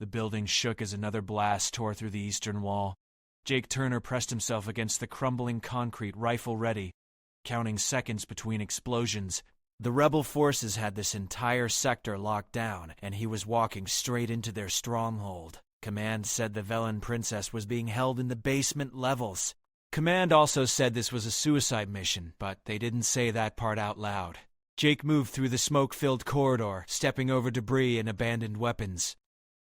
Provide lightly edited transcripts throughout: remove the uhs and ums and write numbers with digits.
The building shook as another blast tore through the eastern wall. Jake Turner pressed himself against the crumbling concrete, rifle ready, counting seconds between explosions. The rebel forces had this entire sector locked down, and he was walking straight into their stronghold. Command said the Vellan Princess was being held in the basement levels. Command also said this was a suicide mission, but they didn't say that part out loud. Jake moved through the smoke-filled corridor, stepping over debris and abandoned weapons.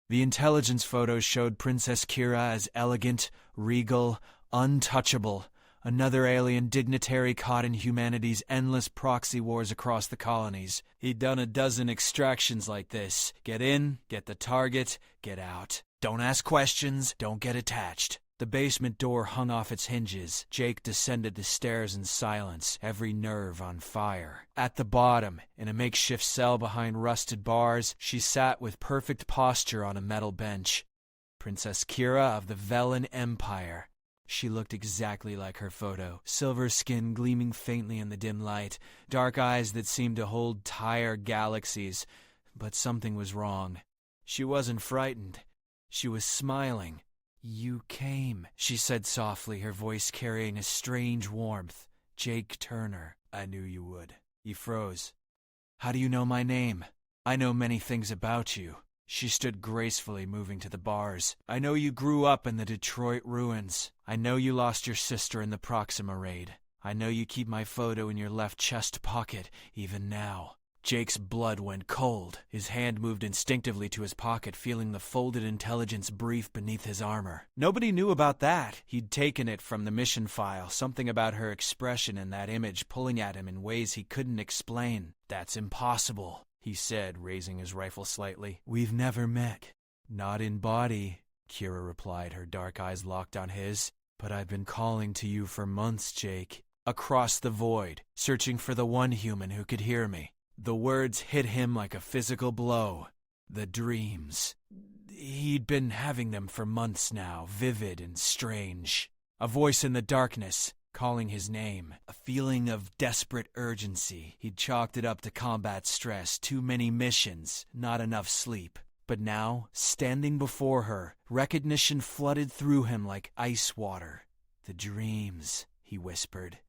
The intelligence photos showed Princess Kira as elegant, regal, untouchable, another alien dignitary caught in humanity's endless proxy wars across the colonies. He'd done a dozen extractions like this. Get in, get the target, get out. Don't ask questions, don't get attached. The basement door hung off its hinges. Jake descended the stairs in silence, every nerve on fire. At the bottom, in a makeshift cell behind rusted bars, she sat with perfect posture on a metal bench. Princess Kira of the Vellan Empire. She looked exactly like her photo, silver skin gleaming faintly in the dim light, dark eyes that seemed to hold tired galaxies. But something was wrong. She wasn't frightened. She was smiling. "You came," she said softly, her voice carrying a strange warmth. "Jake Turner, I knew you would." He froze. "How do you know my name?" "I know many things about you." She stood gracefully, moving to the bars. "I know you grew up in the Detroit ruins. I know you lost your sister in the Proxima raid. I know you keep my photo in your left chest pocket, even now." Jake's blood went cold. His hand moved instinctively to his pocket, feeling the folded intelligence brief beneath his armor. Nobody knew about that. He'd taken it from the mission file, something about her expression in that image pulling at him in ways he couldn't explain. "That's impossible," he said, raising his rifle slightly. "We've never met." "Not in body," Kira replied, her dark eyes locked on his. "But I've been calling to you for months, Jake. Across the void, searching for the one human who could hear me." The words hit him like a physical blow. The dreams. He'd been having them for months now, vivid and strange. A voice in the darkness, calling his name. A feeling of desperate urgency. He'd chalked it up to combat stress, too many missions, not enough sleep. But now, standing before her, recognition flooded through him like ice water. "The dreams," he whispered.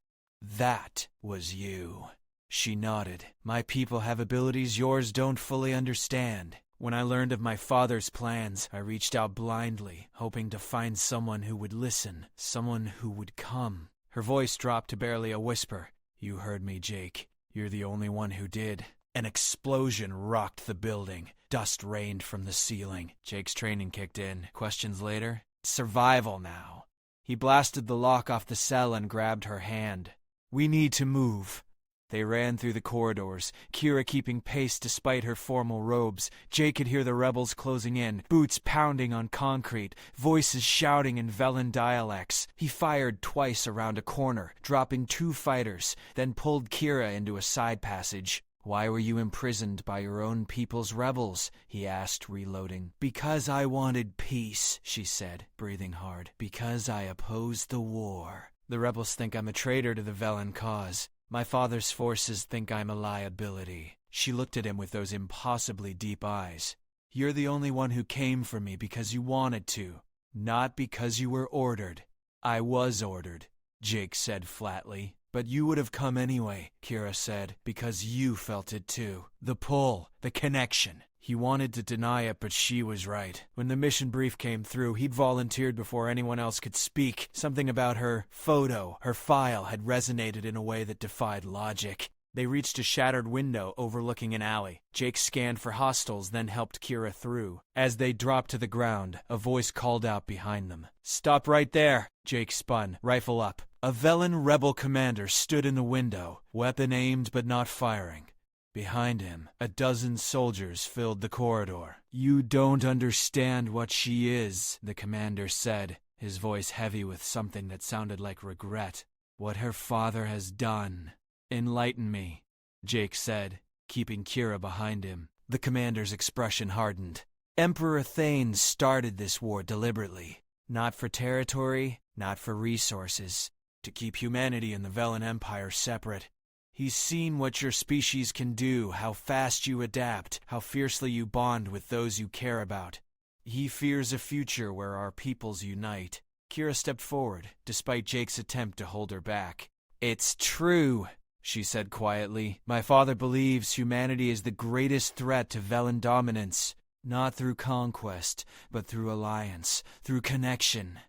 "That was you." She nodded. "My people have abilities yours don't fully understand. When I learned of my father's plans, I reached out blindly, hoping to find someone who would listen, someone who would come." Her voice dropped to barely a whisper. "You heard me, Jake. You're the only one who did." An explosion rocked the building. Dust rained from the ceiling. Jake's training kicked in. Questions later? Survival now. He blasted the lock off the cell and grabbed her hand. "We need to move." They ran through the corridors, Kira keeping pace despite her formal robes. Jake could hear the rebels closing in, boots pounding on concrete, voices shouting in Vellan dialects. He fired twice around a corner, dropping 2 fighters, then pulled Kira into a side passage. "Why were you imprisoned by your own people's rebels?" he asked, reloading. "Because I wanted peace," she said, breathing hard. "Because I opposed the war. The rebels think I'm a traitor to the Vellan cause. My father's forces think I'm a liability." She looked at him with those impossibly deep eyes. "You're the only one who came for me because you wanted to, not because you were ordered." "I was ordered," Jake said flatly. "But you would have come anyway," Kira said, "because you felt it too. The pull, the connection." He wanted to deny it, but she was right. When the mission brief came through, he'd volunteered before anyone else could speak. Something about her photo, her file, had resonated in a way that defied logic. They reached a shattered window overlooking an alley. Jake scanned for hostiles, then helped Kira through. As they dropped to the ground, a voice called out behind them. "Stop right there!" Jake spun, rifle up. A Vellan rebel commander stood in the window, weapon aimed but not firing. Behind him, a dozen soldiers filled the corridor. "You don't understand what she is," the commander said, his voice heavy with something that sounded like regret. "What her father has done." "Enlighten me," Jake said, keeping Kira behind him. The commander's expression hardened. "Emperor Thane started this war deliberately. Not for territory, not for resources. To keep humanity and the Vellan Empire separate. He's seen what your species can do, how fast you adapt, how fiercely you bond with those you care about. He fears a future where our peoples unite. Kira stepped forward, despite Jake's attempt to hold her back. It's true, she said quietly. My father believes humanity is the greatest threat to Vellan dominance. Not through conquest, but through alliance, through connection.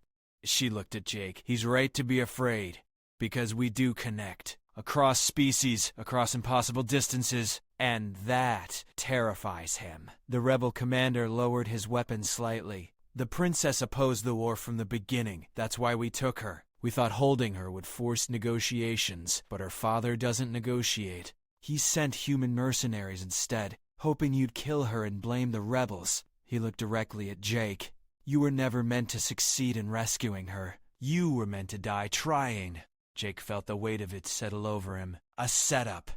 She looked at Jake. He's right to be afraid, because we do connect. Across species, across impossible distances, and that terrifies him. The rebel commander lowered his weapon slightly. The princess opposed the war from the beginning. That's why we took her. We thought holding her would force negotiations, but her father doesn't negotiate. He sent human mercenaries instead, hoping you'd kill her and blame the rebels. He looked directly at Jake. You were never meant to succeed in rescuing her. You were meant to die trying. Jake felt the weight of it settle over him. A setup.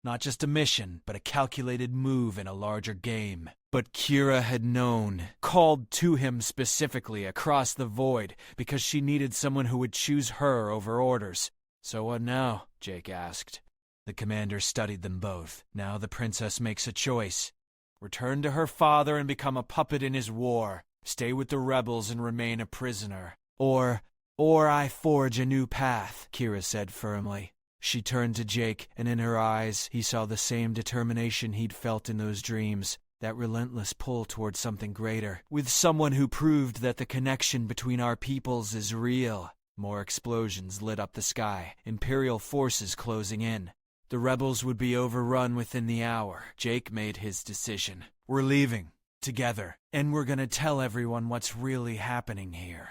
Not just a mission, but a calculated move in a larger game. But Kira had known, called to him specifically across the void, because she needed someone who would choose her over orders. So what now? Jake asked. The commander studied them both. Now the princess makes a choice. Return to her father and become a puppet in his war. Stay with the rebels and remain a prisoner. Or I forge a new path, Kira said firmly. She turned to Jake, and in her eyes he saw the same determination he'd felt in those dreams, that relentless pull toward something greater, with someone who proved that the connection between our peoples is real. More explosions lit up the sky, Imperial forces closing in. The rebels would be overrun within the hour. Jake made his decision. We're leaving, together, and we're gonna tell everyone what's really happening here.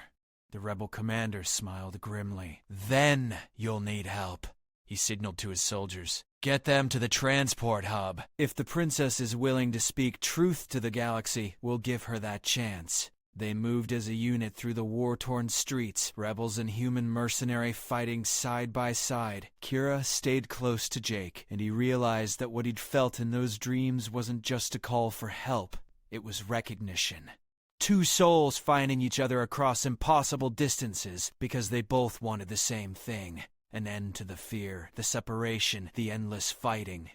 The rebel commander smiled grimly. Then you'll need help. He signaled to his soldiers. Get them to the transport hub. If the princess is willing to speak truth to the galaxy, we'll give her that chance. They moved as a unit through the war-torn streets, rebels and human mercenary fighting side by side. Kira stayed close to Jake, and he realized that what he'd felt in those dreams wasn't just a call for help. It was recognition. Two souls finding each other across impossible distances because they both wanted the same thing. An end to the fear, the separation, the endless fighting.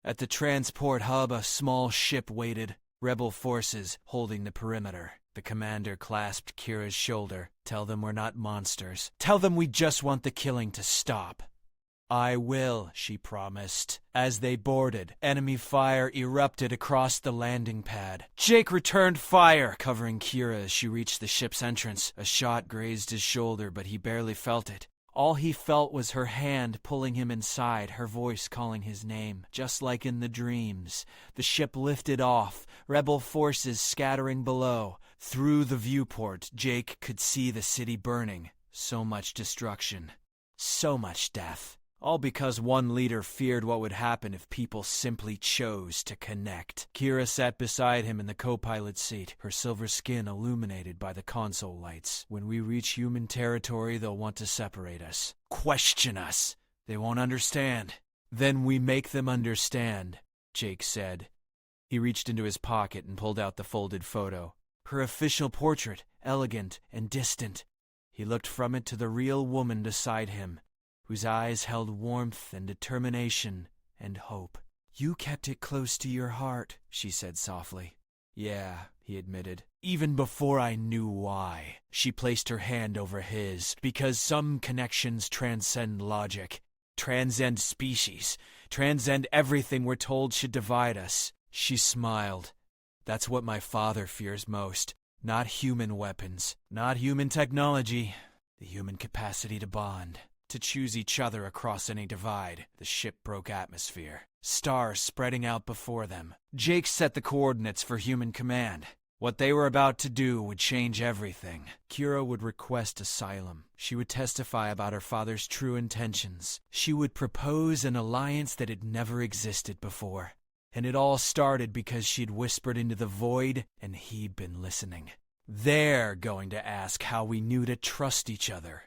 At the transport hub, a small ship waited, rebel forces holding the perimeter. The commander clasped Kira's shoulder. Tell them we're not monsters. Tell them we just want the killing to stop. I will, she promised. As they boarded, enemy fire erupted across the landing pad. Jake returned fire, covering Kira as she reached the ship's entrance. A shot grazed his shoulder, but he barely felt it. All he felt was her hand pulling him inside, her voice calling his name, just like in the dreams. The ship lifted off, rebel forces scattering below. Through the viewport, Jake could see the city burning. So much destruction. So much death. All because one leader feared what would happen if people simply chose to connect. Kira sat beside him in the co-pilot seat, her silver skin illuminated by the console lights. When we reach human territory, they'll want to separate us. Question us. They won't understand. Then we make them understand, Jake said. He reached into his pocket and pulled out the folded photo. Her official portrait, elegant and distant. He looked from it to the real woman beside him, whose eyes held warmth and determination and hope. You kept it close to your heart, she said softly. Yeah, he admitted. Even before I knew why. She placed her hand over his, because some connections transcend logic, transcend species, transcend everything we're told should divide us. She smiled. That's what my father fears most. Not human weapons, not human technology, the human capacity to bond. To choose each other across any divide. The ship broke atmosphere. Stars spreading out before them. Jake set the coordinates for human command. What they were about to do would change everything. Kira would request asylum. She would testify about her father's true intentions. She would propose an alliance that had never existed before. And it all started because she'd whispered into the void and he'd been listening. They're going to ask how we knew to trust each other,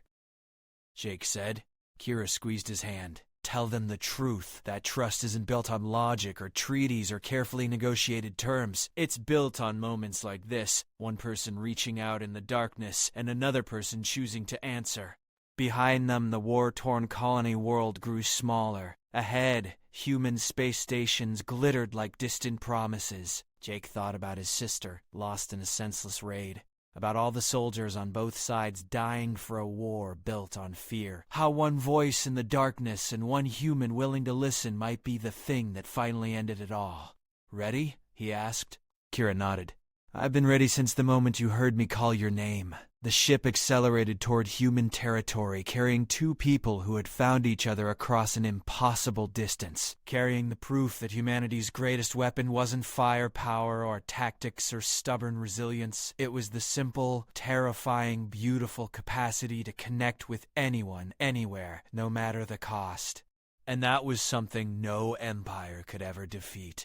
Jake said. Kira squeezed his hand. Tell them the truth. That trust isn't built on logic or treaties or carefully negotiated terms. It's built on moments like this. One person reaching out in the darkness and another person choosing to answer. Behind them, the war-torn colony world grew smaller. Ahead, human space stations glittered like distant promises. Jake thought about his sister, lost in a senseless raid. About all the soldiers on both sides dying for a war built on fear. How one voice in the darkness and one human willing to listen might be the thing that finally ended it all. "Ready?" he asked. Kira nodded. "I've been ready since the moment you heard me call your name." The ship accelerated toward human territory, carrying two people who had found each other across an impossible distance, carrying the proof that humanity's greatest weapon wasn't firepower or tactics or stubborn resilience. It was the simple, terrifying, beautiful capacity to connect with anyone, anywhere, no matter the cost. And that was something no empire could ever defeat.